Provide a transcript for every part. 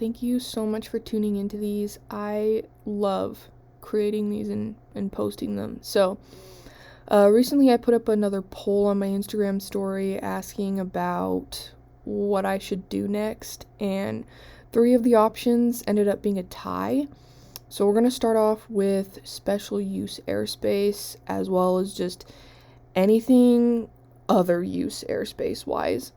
Thank you so much for tuning into these. I love creating these and posting them. So, recently I put up another poll on my Instagram story asking about what I should do next, and 3 of the options ended up being a tie. So we're going to start off with special use airspace, as well as just anything other use airspace wise.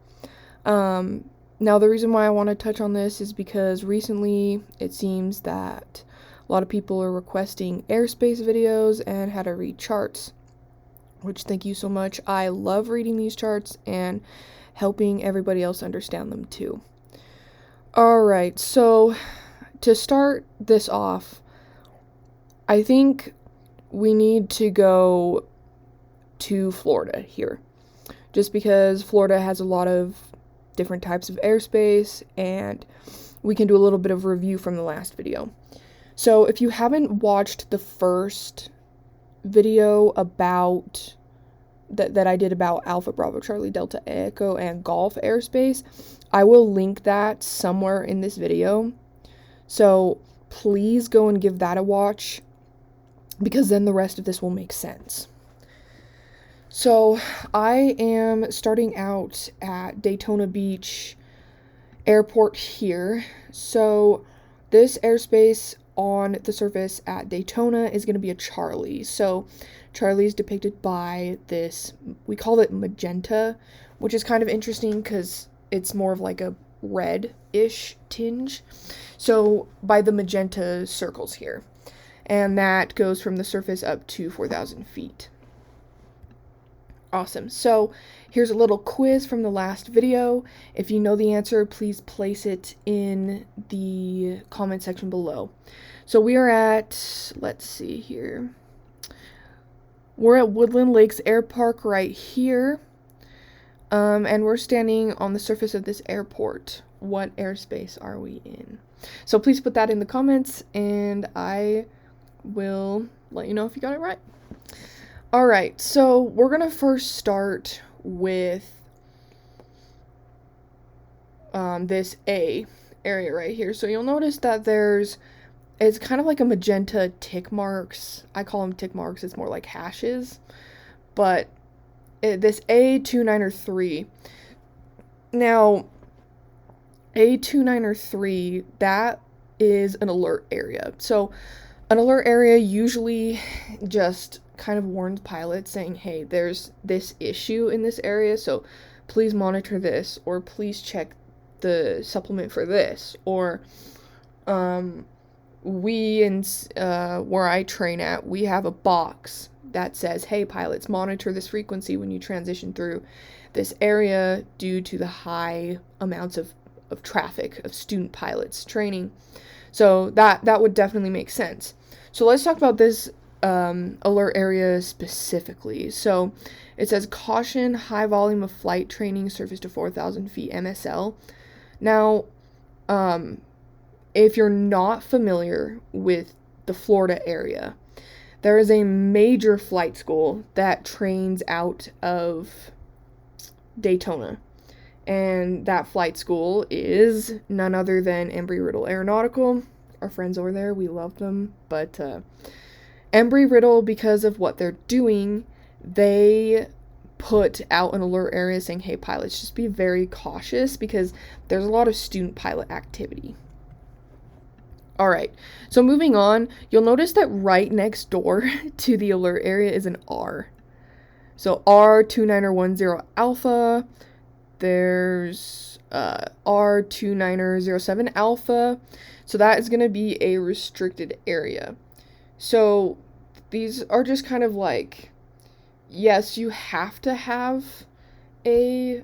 Now the reason why I want to touch on this is because recently it seems that a lot of people are requesting airspace videos and how to read charts, which thank you so much. I love reading these charts and helping everybody else understand them too. Alright, so to start this off, I think we need to go to Florida here, just because Florida has a lot of different types of airspace, and we can do a little bit of review from the last video. So if you haven't watched the first video about that I did about Alpha Bravo Charlie Delta Echo and Golf airspace, I will link that somewhere in this video. So please go and give that a watch, because then the rest of this will make sense. So I am starting out at Daytona Beach Airport here. So this airspace on the surface at Daytona is going to be a Charlie. So Charlie is depicted by this, we call it magenta, which is kind of interesting because it's more of like a red-ish tinge. So by the magenta circles here. And that goes from the surface up to 4,000 feet. Awesome. So here's a little quiz from the last video. If you know the answer, please place it in the comment section below. So we are at, let's see here. We're at Woodland Lakes Air Park right here. And we're standing on the surface of this airport. What airspace are we in? So please put that in the comments, and I will let you know if you got it right. Alright, so we're going to first start with this A area right here. So you'll notice that it's kind of like a magenta tick marks. I call them tick marks, it's more like hashes. But this A293, now A293, that is an alert area. So an alert area usually just kind of warns pilots saying, hey, there's this issue in this area, so please monitor this, or please check the supplement for this, or where I train at, we have a box that says, hey pilots, monitor this frequency when you transition through this area due to the high amounts of traffic of student pilots training. So that would definitely make sense. So let's talk about this alert area specifically. So it says caution, high volume of flight training, surface to 4,000 feet MSL. Now, if you're not familiar with the Florida area, there is a major flight school that trains out of Daytona. And that flight school is none other than Embry-Riddle Aeronautical. Our friends over there, we love them, but Embry-Riddle, because of what they're doing, they put out an alert area saying, hey pilots, just be very cautious because there's a lot of student pilot activity. Alright, so moving on, you'll notice that right next door to the alert area is an R. So R2910 Alpha, there's R2907 Alpha, so that is going to be a restricted area. So these are just kind of like, yes, you have to have a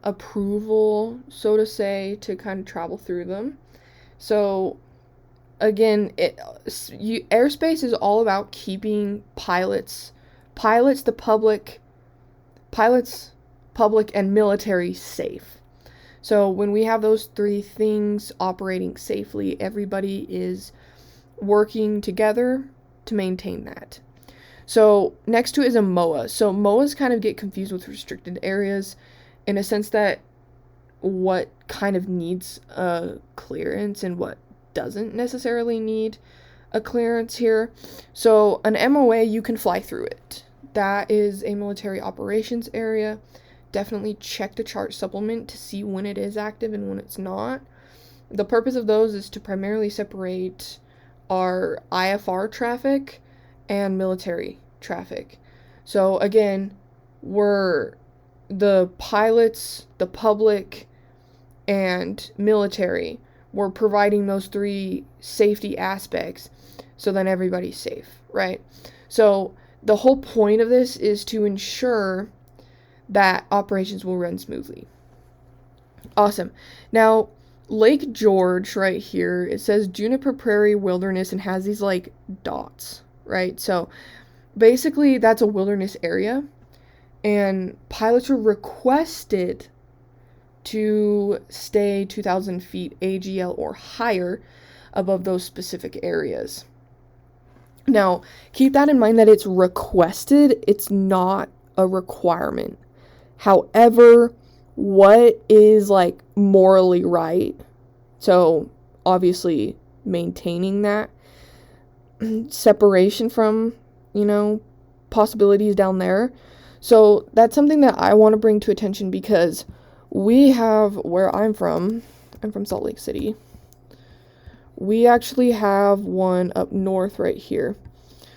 approval, so to say, to kind of travel through them. So again, airspace is all about keeping pilots, the public, and military safe. So when we have those 3 things operating safely, everybody is working together to maintain that. So next to it is a MOA. So MOAs kind of get confused with restricted areas in a sense that what kind of needs a clearance and what doesn't necessarily need a clearance here. So an MOA, you can fly through it. That is a military operations area. Definitely check the chart supplement to see when it is active and when it's not. The purpose of those is to primarily separate our IFR traffic and military traffic. So again, we're the pilots, the public, and military. We're providing those three safety aspects so then everybody's safe, right? So the whole point of this is to ensure that operations will run smoothly. Awesome. Now, Lake George right here, it says Juniper Prairie Wilderness and has these like dots, right? So basically that's a wilderness area, and pilots are requested to stay 2,000 feet AGL or higher above those specific areas. Now, keep that in mind that it's requested, it's not a requirement. However, what is like morally right? So, obviously, maintaining that separation from, possibilities down there. So, that's something that I want to bring to attention because we have, where I'm from Salt Lake City. We actually have one up north right here.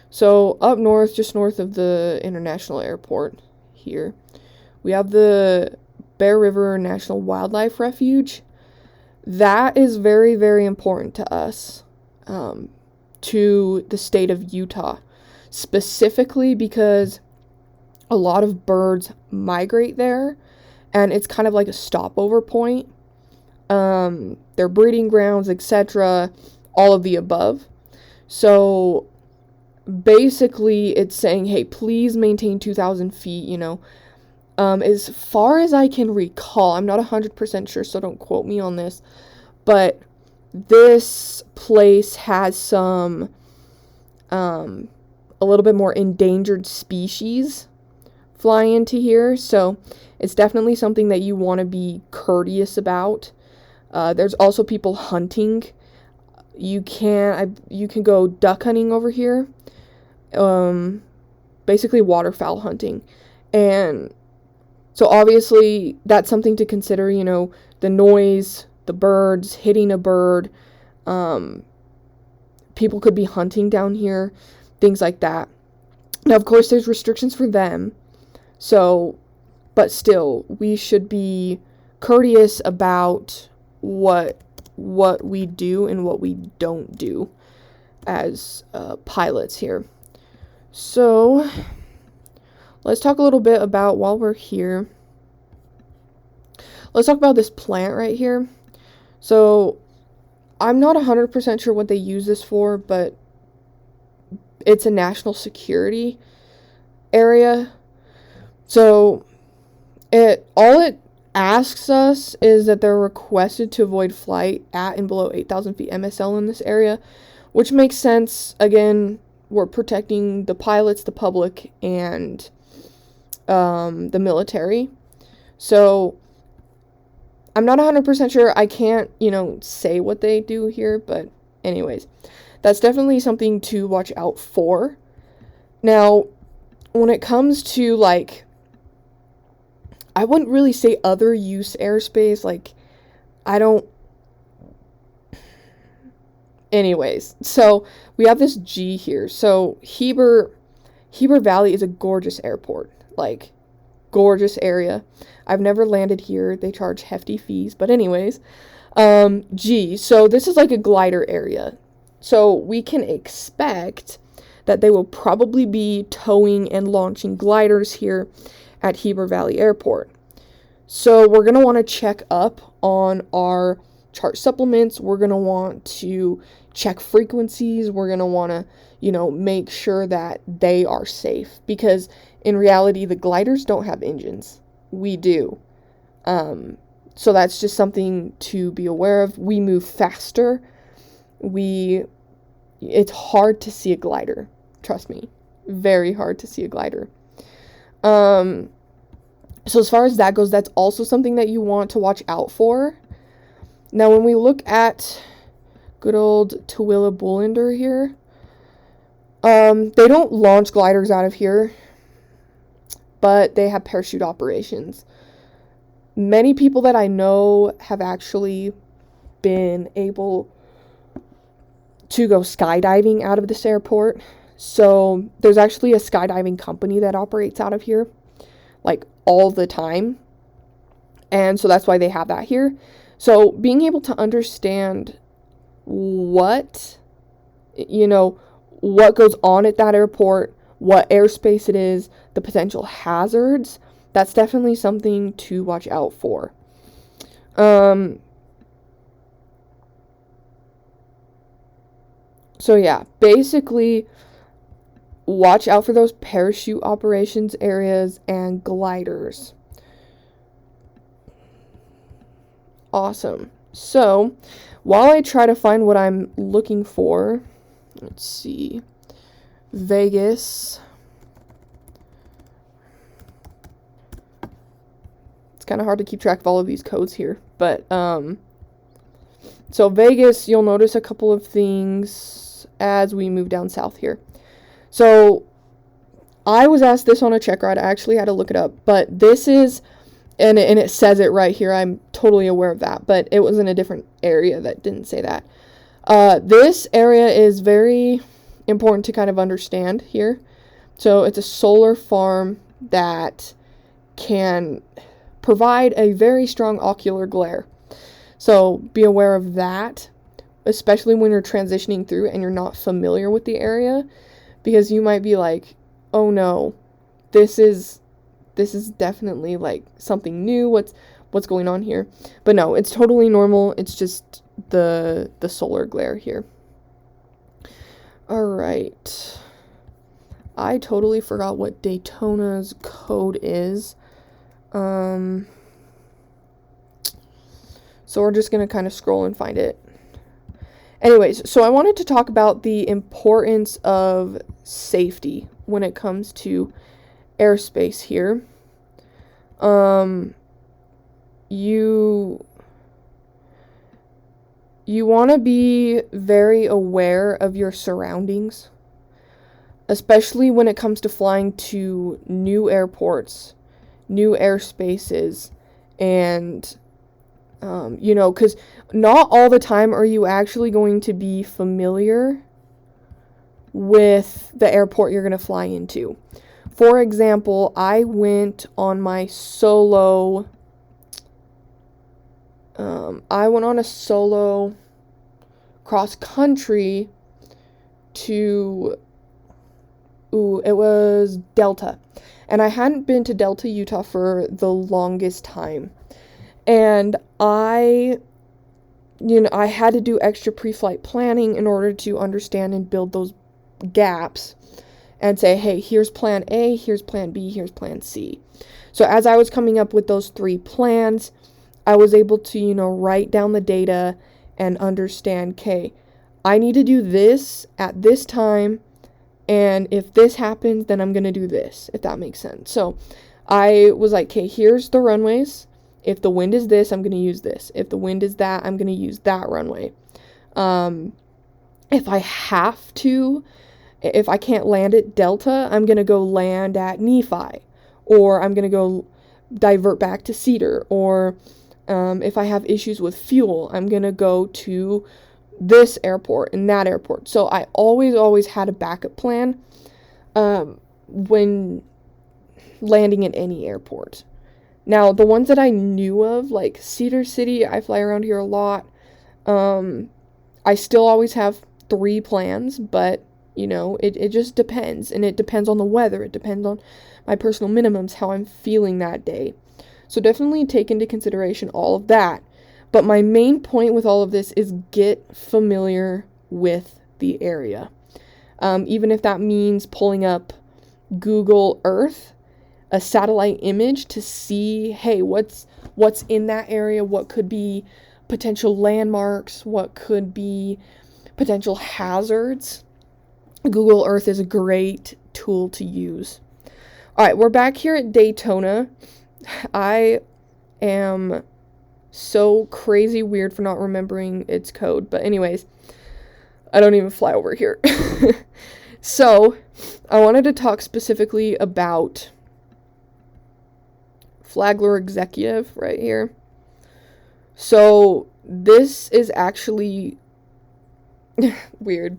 So up north, just north of the international airport here, we have the Bear River National Wildlife Refuge. That is very, very important to us, to the state of Utah, specifically because a lot of birds migrate there, and it's kind of like a stopover point. Their breeding grounds, etc., all of the above. So basically it's saying, hey, please maintain 2,000 feet, as far as I can recall. I'm not 100% sure, so don't quote me on this, but this place has some, a little bit more endangered species fly into here, so it's definitely something that you want to be courteous about. There's also people hunting. You can go duck hunting over here. Basically waterfowl hunting. And so obviously that's something to consider, the noise, the birds, hitting a bird. People could be hunting down here, things like that. Now, of course, there's restrictions for them. So, but still, we should be courteous about what we do and what we don't do as pilots here. So let's talk a little bit about, while we're here, let's talk about this plant right here. So I'm not 100% sure what they use this for, but it's a national security area. So all it asks us is that they're requested to avoid flight at and below 8,000 feet MSL in this area, which makes sense. Again, we're protecting the pilots, the public, and the military. So I'm not 100% sure. I can't, say what they do here, but anyways, that's definitely something to watch out for. Now, when it comes to I wouldn't really say other use airspace, anyways, so we have this G here. So Heber Valley is a gorgeous airport, gorgeous area. I've never landed here. They charge hefty fees, but anyways, G. So this is like a glider area. So we can expect that they will probably be towing and launching gliders here at Heber Valley Airport. So we're going to want to check up on our chart supplements. We're going to want to check frequencies. We're going to want to, make sure that they are safe, because in reality, the gliders don't have engines. We do. So that's just something to be aware of. We move faster. It's hard to see a glider. Trust me. Very hard to see a glider. So as far as that goes, that's also something that you want to watch out for. Now, when we look at good old Tooele Bullender here, they don't launch gliders out of here, but they have parachute operations. Many people that I know have actually been able to go skydiving out of this airport. So there's actually a skydiving company that operates out of here, like all the time. And so that's why they have that here. So being able to understand what goes on at that airport, what airspace it is, the potential hazards, that's definitely something to watch out for. So yeah, basically watch out for those parachute operations areas and gliders. Awesome. So, while I try to find what I'm looking for, let's see. Vegas. It's kind of hard to keep track of all of these codes here, but so Vegas, you'll notice a couple of things as we move down south here. So I was asked this on a check ride. I actually had to look it up, but this is, and it says it right here. I'm totally aware of that, but it was in a different area that didn't say that. This area is very important to kind of understand here. So it's a solar farm that can provide a very strong ocular glare. So be aware of that, especially when you're transitioning through and you're not familiar with the area, because you might be like, oh no, this is definitely like something new. What's going on here? But no, it's totally normal. It's just the solar glare here. All right. I totally forgot what Daytona's code is. So we're just going to kind of scroll and find it. Anyways, so I wanted to talk about the importance of safety when it comes to airspace here. You want to be very aware of your surroundings, especially when it comes to flying to new airports, new airspaces, and because not all the time are you actually going to be familiar with the airport you're going to fly into. For example, I went on my solo, cross country to, it was Delta. And I hadn't been to Delta, Utah for the longest time. And I had to do extra pre-flight planning in order to understand and build those gaps and say, hey, here's plan A, here's plan B, here's plan C. So as I was coming up with those 3 plans, I was able to, write down the data and understand, okay, I need to do this at this time, and if this happens, then I'm going to do this, if that makes sense. So I was like, okay, here's the runways. If the wind is this, I'm going to use this. If the wind is that, I'm going to use that runway. If I can't land at Delta, I'm going to go land at Nephi. Or I'm going to go divert back to Cedar. Or if I have issues with fuel, I'm going to go to this airport and that airport. So I always had a backup plan when landing at any airport. Now, the ones that I knew of, like Cedar City, I fly around here a lot. I still always have 3 plans, but, it just depends. And it depends on the weather. It depends on my personal minimums, how I'm feeling that day. So definitely take into consideration all of that. But my main point with all of this is get familiar with the area. Even if that means pulling up Google Earth, a satellite image to see, hey, what's in that area, what could be potential landmarks, what could be potential hazards. Google Earth is a great tool to use. All right, we're back here at Daytona, I am so crazy weird for not remembering its code. But anyways, I don't even fly over here. So, I wanted to talk specifically about Flagler Executive right here. So, this is actually weird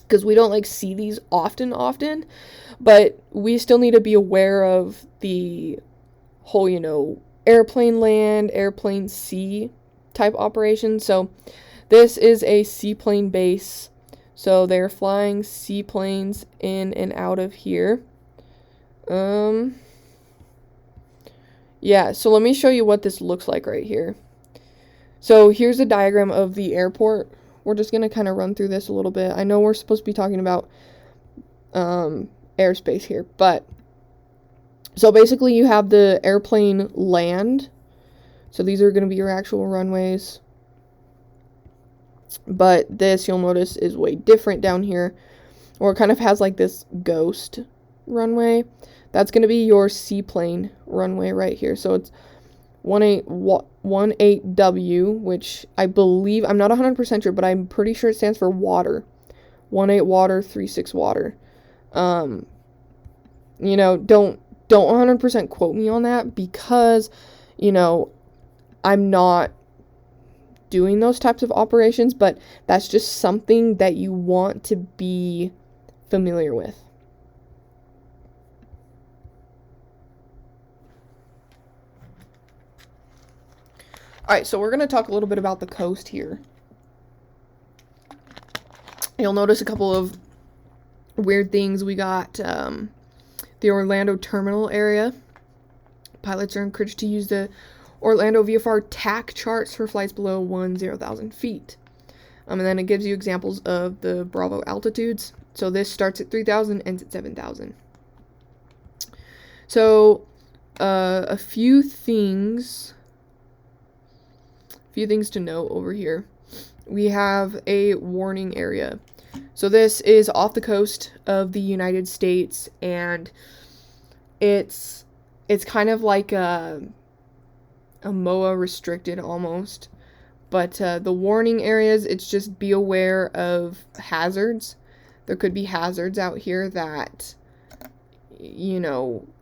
because we don't like see these often, but we still need to be aware of the whole, airplane land, airplane sea type operation. So, this is a seaplane base. So they're flying seaplanes in and out of here. Yeah, so let me show you what this looks like right here. So here's a diagram of the airport. We're just going to kind of run through this a little bit. I know we're supposed to be talking about airspace here, but so basically you have the airplane land. So these are going to be your actual runways. But this, you'll notice, is way different down here, or it kind of has like this ghost runway. That's going to be your seaplane runway right here. So it's 18W, which I believe, I'm not 100% sure, but I'm pretty sure it stands for water. 18 water, 36 water. Don't 100% quote me on that because, I'm not doing those types of operations, but that's just something that you want to be familiar with. Alright, so we're going to talk a little bit about the coast here. You'll notice a couple of weird things. We got the Orlando terminal area. Pilots are encouraged to use the Orlando VFR TAC charts for flights below 10,000 feet. And then it gives you examples of the Bravo altitudes. So this starts at 3,000, ends at 7,000. So a few things to note over here. We have a warning area. So this is off the coast of the United States, and it's kind of like a MOA restricted almost, but the warning areas, it's just be aware of hazards. There could be hazards out here that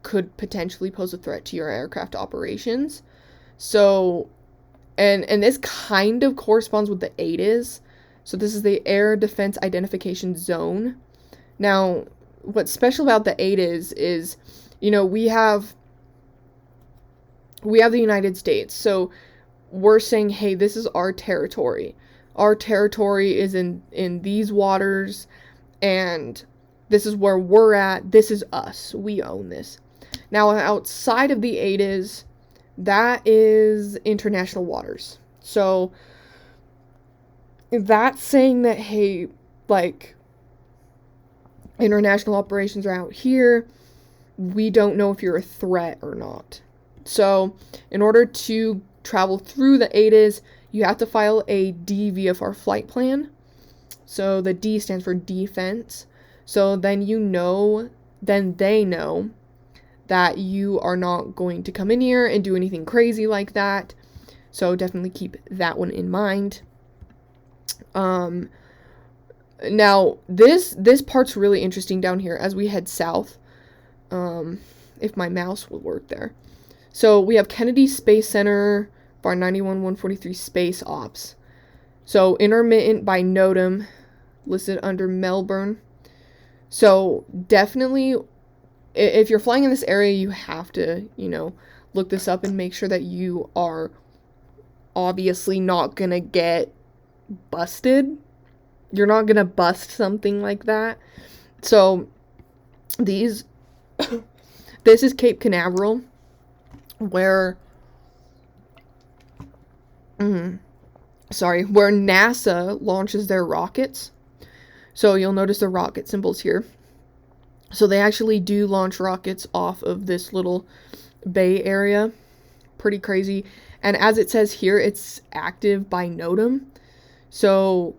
could potentially pose a threat to your aircraft operations. So and this kind of corresponds with the ADIZ. So this is the Air Defense Identification Zone. Now what's special about the ADIZ is we have the United States, so we're saying, hey, this is our territory. Our territory is in these waters, and this is where we're at. This is us. We own this. Now, outside of the ADIZ, that is international waters. So that's saying that, hey, like, international operations are out here. We don't know if you're a threat or not. So, in order to travel through the ADIZ, you have to file a DVFR flight plan. So, the D stands for defense. So, then they know that you are not going to come in here and do anything crazy like that. So, definitely keep that one in mind. Now, this part's really interesting down here as we head south. If my mouse will work there. So we have Kennedy Space Center, Bar 91-143 Space Ops. So intermittent by NOTAM, listed under Melbourne. So definitely, if you're flying in this area, you have to, look this up and make sure that you are obviously not going to get busted. You're not going to bust something like that. So this is Cape Canaveral, where NASA launches their rockets. So you'll notice the rocket symbols here. So they actually do launch rockets off of this little bay area. Pretty crazy. And as it says here, it's active by NOTAM. So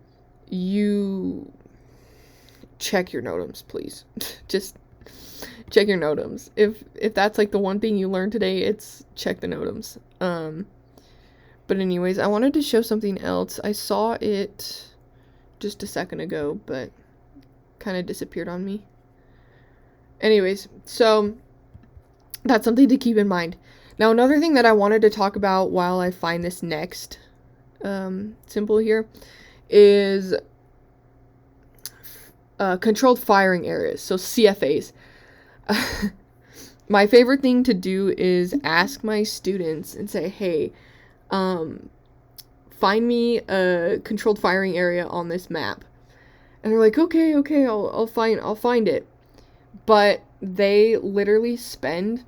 you check your NOTAMs, please. Just check your NOTAMs. If that's like the one thing you learned today, it's check the NOTAMs. But anyways, I wanted to show something else. I saw it just a second ago, but kind of disappeared on me. Anyways, so that's something to keep in mind. Now, another thing that I wanted to talk about while I find this next symbol here is controlled firing areas, so CFAs. My favorite thing to do is ask my students and say, hey, find me a controlled firing area on this map. And they're like, okay, I'll find it. But they literally spend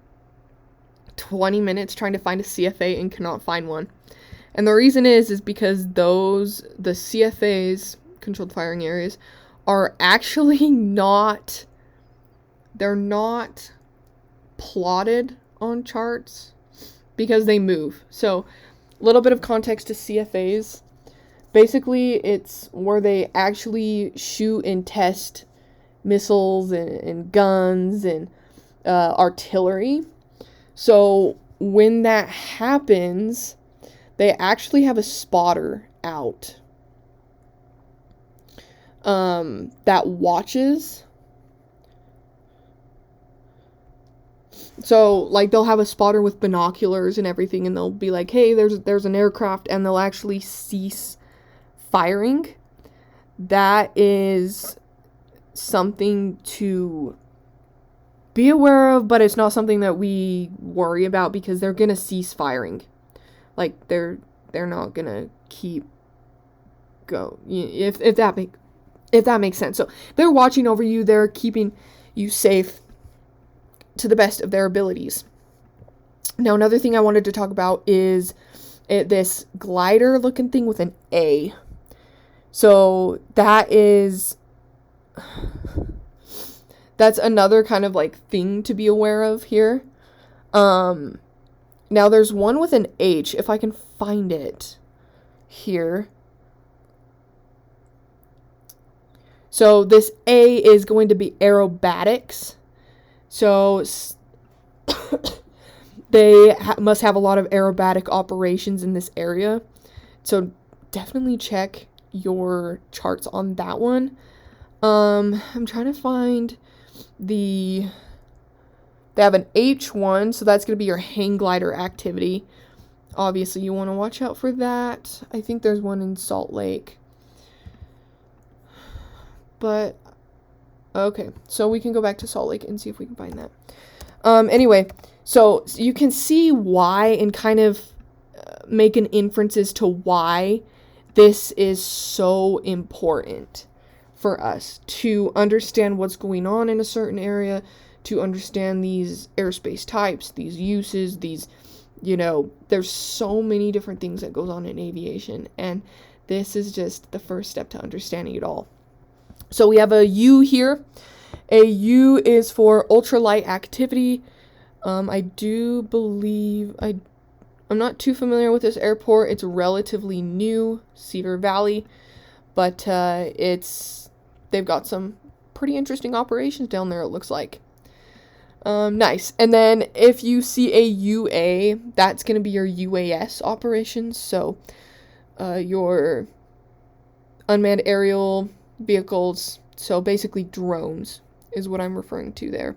20 minutes trying to find a CFA and cannot find one. And the reason is because the CFAs, controlled firing areas, are actually not, they're not plotted on charts because they move. So, a little bit of context to CFAs. Basically, it's where they actually shoot and test missiles and guns and artillery. So when that happens, they actually have a spotter out that watches. So, like, they'll have a spotter with binoculars and everything, and they'll be like, hey, there's an aircraft, and they'll actually cease firing. That is something to be aware of, but it's not something that we worry about because they're gonna cease firing. Like, they're not gonna keep go. If that makes sense. So they're watching over you. They're keeping you safe to the best of their abilities. Now, another thing I wanted to talk about is this glider looking thing with an A. So that's another kind of like thing to be aware of here. Now there's one with an H, if I can find it here. So this A is going to be aerobatics. So they must have a lot of aerobatic operations in this area. So definitely check your charts on that one. I'm trying to find they have an H1, so that's going to be your hang glider activity. Obviously, you want to watch out for that. I think there's one in Salt Lake. But, okay, so we can go back to Salt Lake and see if we can find that. Anyway, so you can see why and kind of make an inference as to why this is so important for us to understand what's going on in a certain area, to understand these airspace types, these uses, these, there's so many different things that goes on in aviation, and this is just the first step to understanding it all. So we have a U here. A U is for ultralight activity. I do believe, I'm not too familiar with this airport. It's relatively new, Cedar Valley, but they've got some pretty interesting operations down there, it looks like. Nice. And then if you see a UA, that's going to be your UAS operations. So, your unmanned aerial vehicles. So basically drones is what I'm referring to there.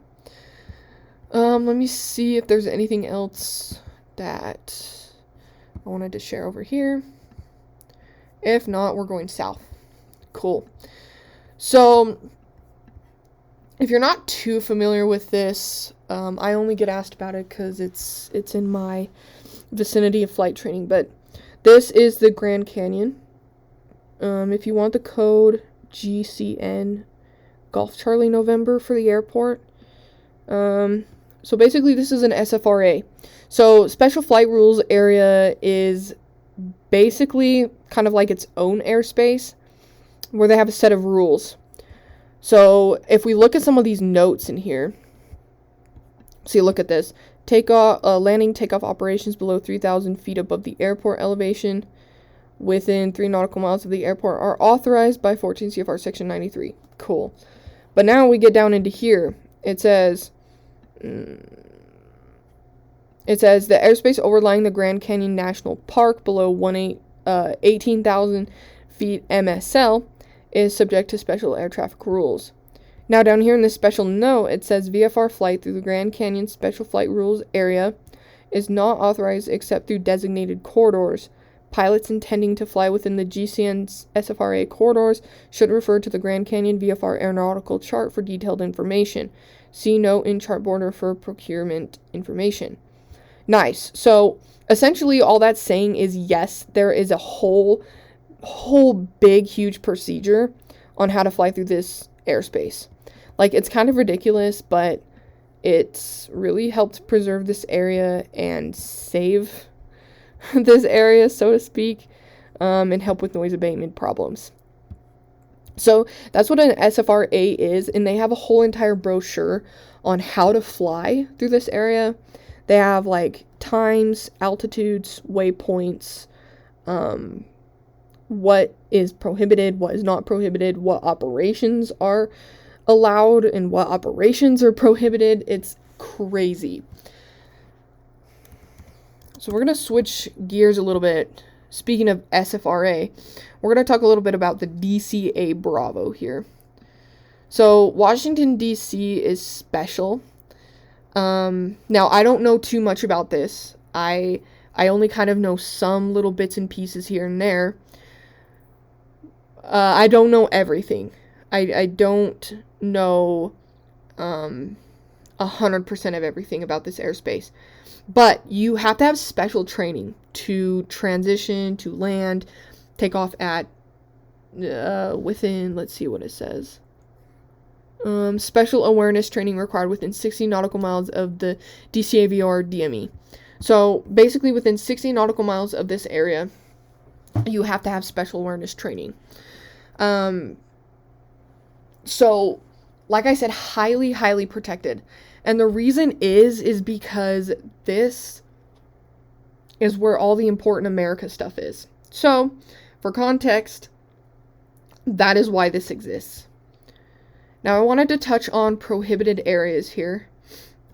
Let me see if there's anything else that I wanted to share over here. If not, we're going south. Cool. So, if you're not too familiar with this, I only get asked about it because it's in my vicinity of flight training, but this is the Grand Canyon. If you want the code GCN, Golf Charlie November for the airport. So basically this is an SFRA. So Special Flight Rules area is basically kind of like its own airspace where they have a set of rules. So if we look at some of these notes in here, see, look at this. Landing takeoff operations below 3,000 feet above the airport elevation within 3 nautical miles of the airport are authorized by 14 CFR Section 93. Cool. But now we get down into here, it says it says the airspace overlying the Grand Canyon National Park below 18,000 feet MSL is subject to special air traffic rules. Now down here in this special note, it says VFR flight through the Grand Canyon Special Flight Rules area is not authorized except through designated corridors. Pilots intending to fly within the GCN's SFRA corridors should refer to the Grand Canyon VFR aeronautical chart for detailed information. See note in chart border for procurement information. Nice. So essentially all that's saying is yes, there is a whole big, huge procedure on how to fly through this airspace. Like, it's kind of ridiculous, but it's really helped preserve this area and save this area, so to speak, and help with noise abatement problems. So that's what an SFRA is, and they have a whole entire brochure on how to fly through this area. They have like times, altitudes, waypoints, what is prohibited, what is not prohibited, what operations are allowed, and what operations are prohibited. It's crazy. So we're going to switch gears a little bit. Speaking of SFRA, we're going to talk a little bit about the DCA Bravo here. So Washington, D.C. is special. Now, I don't know too much about this. I only kind of know some little bits and pieces here and there. I don't know everything. I don't know 100% of everything about this airspace. But you have to have special training to transition, to land, take off at, within, let's see what it says. Special awareness training required within 60 nautical miles of the DCAVR DME. So basically within 60 nautical miles of this area, you have to have special awareness training. So, like I said, highly, highly protected. And the reason is because this is where all the important America stuff is. So, for context, that is why this exists. Now, I wanted to touch on prohibited areas here.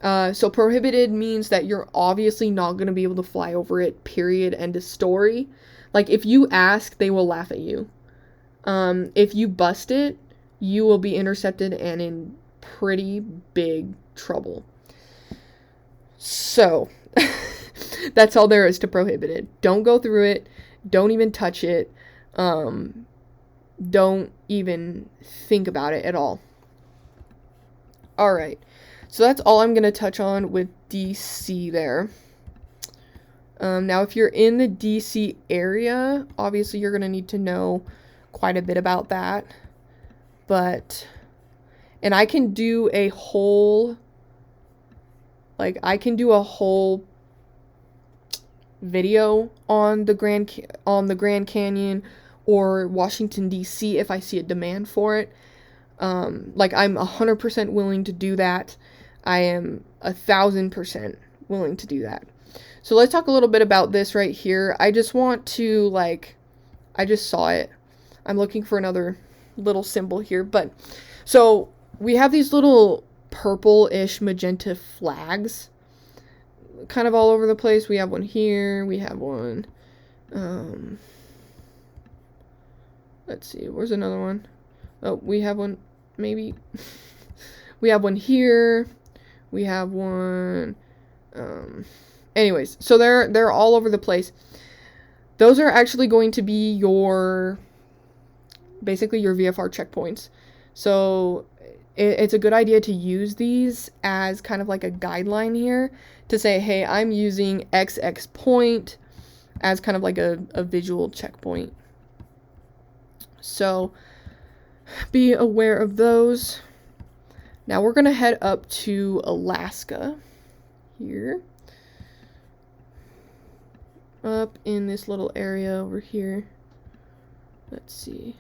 So prohibited means that you're obviously not going to be able to fly over it, period, end of story. Like, if you ask, they will laugh at you. If you bust it, you will be intercepted and in pretty big trouble. So, that's all there is to prohibited. Don't go through it. Don't even touch it. Don't even think about it at all. Alright, so that's all I'm going to touch on with DC there. Now, if you're in the DC area, obviously you're going to need to know quite a bit about that. And I can do a whole, video on the Grand Canyon or Washington, D.C. if I see a demand for it. I'm 100% willing to do that. I am 1,000% willing to do that. So let's talk a little bit about this right here. I just want to, I just saw it. I'm looking for another little symbol here. But, so, we have these little purple-ish magenta flags kind of all over the place. We have one here. We have one, let's see. Where's another one? Oh, we have one, maybe. We have one here. We have one, anyways, so they're all over the place. Those are actually going to be basically your VFR checkpoints. So it's a good idea to use these as kind of like a guideline here to say, hey, I'm using XX point as kind of like a visual checkpoint. So be aware of those. Now we're going to head up to Alaska here. Up in this little area over here. Let's see.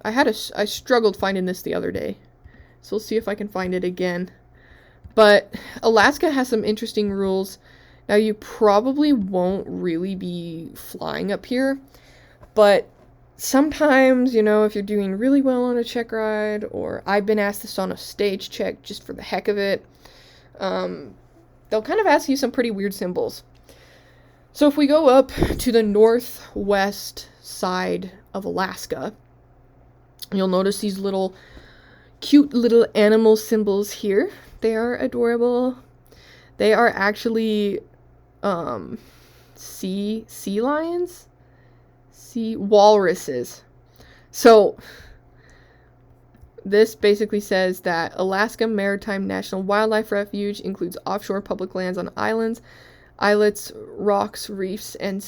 I struggled finding this the other day. So we'll see if I can find it again. But Alaska has some interesting rules. Now you probably won't really be flying up here, but sometimes, you know, if you're doing really well on a check ride, or I've been asked this on a stage check just for the heck of it, they'll kind of ask you some pretty weird symbols. So if we go up to the northwest side of Alaska, you'll notice these little cute little animal symbols here. They are adorable. They are actually sea lions, sea walruses. So this basically says that Alaska Maritime National Wildlife Refuge includes offshore public lands on islands, islets, rocks, reefs, and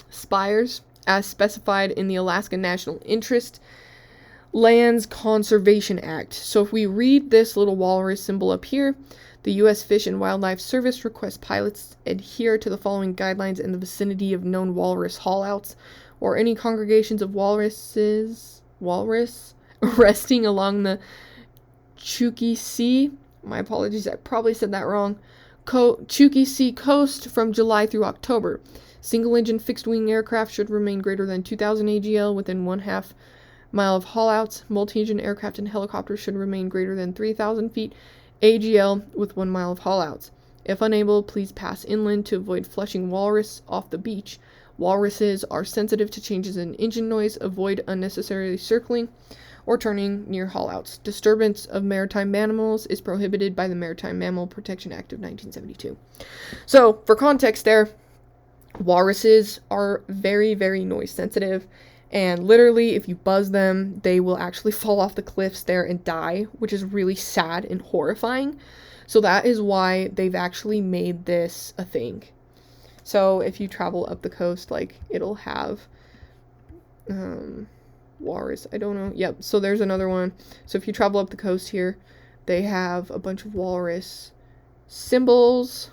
spires as specified in the Alaska National Interest Lands Conservation Act. So if we read this little walrus symbol up here, the U.S. Fish and Wildlife Service requests pilots adhere to the following guidelines in the vicinity of known walrus haulouts or any congregations of walrus resting along the Chukchi Sea. My apologies, I probably said that wrong. Chukchi Sea coast from July through October. Single-engine fixed-wing aircraft should remain greater than 2,000 AGL within 1/2 mile of haulouts. Multi-engine aircraft and helicopters should remain greater than 3,000 feet AGL with 1 mile of haulouts. If unable, please pass inland to avoid flushing walrus off the beach. Walruses are sensitive to changes in engine noise. Avoid unnecessarily circling or turning near haulouts. Disturbance of maritime mammals is prohibited by the Maritime Mammal Protection Act of 1972. So, for context there, walruses are very, very noise sensitive, and literally if you buzz them, they will actually fall off the cliffs there and die, which is really sad and horrifying. So that is why they've actually made this a thing. So if you travel up the coast, like, it'll have walrus, I don't know. Yep, so there's another one. So if you travel up the coast here, they have a bunch of walrus symbols.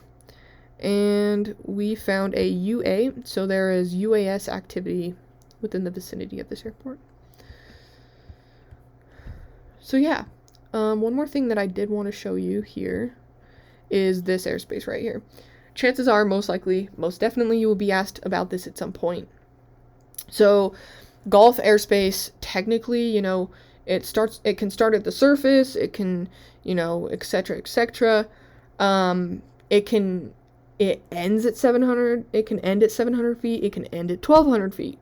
And we found a UA, so there is UAS activity within the vicinity of this airport. So yeah, one more thing that I did want to show you here is this airspace right here. Chances are, most definitely, you will be asked about this at some point. So Gulf airspace, technically, you know, it can start at the surface, it can, you know, etc., etc. It ends at 700, it can end at 700 feet, it can end at 1,200 feet,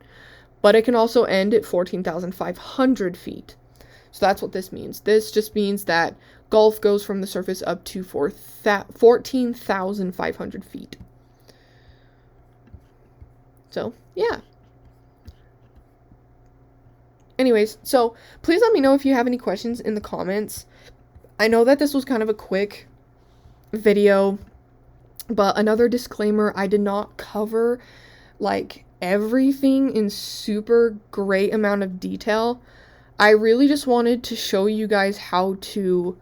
but it can also end at 14,500 feet. So that's what this means. This just means that Gulf goes from the surface up to 14,500 feet. So, yeah. Anyways, so please let me know if you have any questions in the comments. I know that this was kind of a quick video, but another disclaimer, I did not cover, like, everything in super great amount of detail. I really just wanted to show you guys how to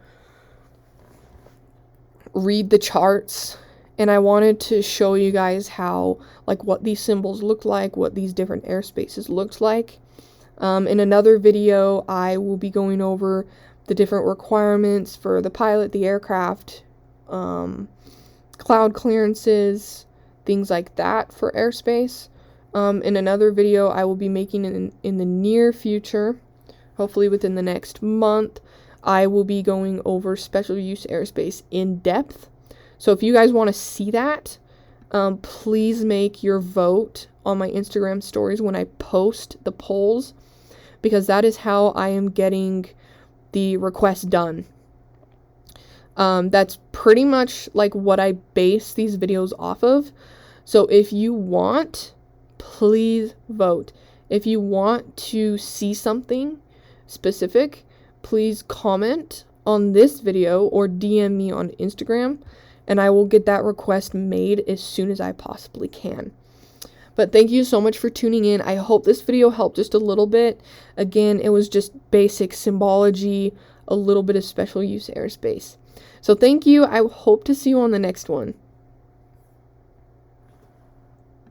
read the charts, and I wanted to show you guys how, like, what these symbols look like, what these different airspaces looks like. In another video, I will be going over the different requirements for the pilot, the aircraft, cloud clearances, things like that for airspace. In another video I will be making in the near future, hopefully within the next month, I will be going over special use airspace in depth. So if you guys want to see that, please make your vote on my Instagram stories when I post the polls, because that is how I am getting the request done. That's pretty much like what I base these videos off of. So if you want, please vote. If you want to see something specific, please comment on this video or DM me on Instagram, and I will get that request made as soon as I possibly can. But thank you so much for tuning in. I hope this video helped just a little bit. Again, it was just basic symbology, a little bit of special use airspace. So thank you. I hope to see you on the next one.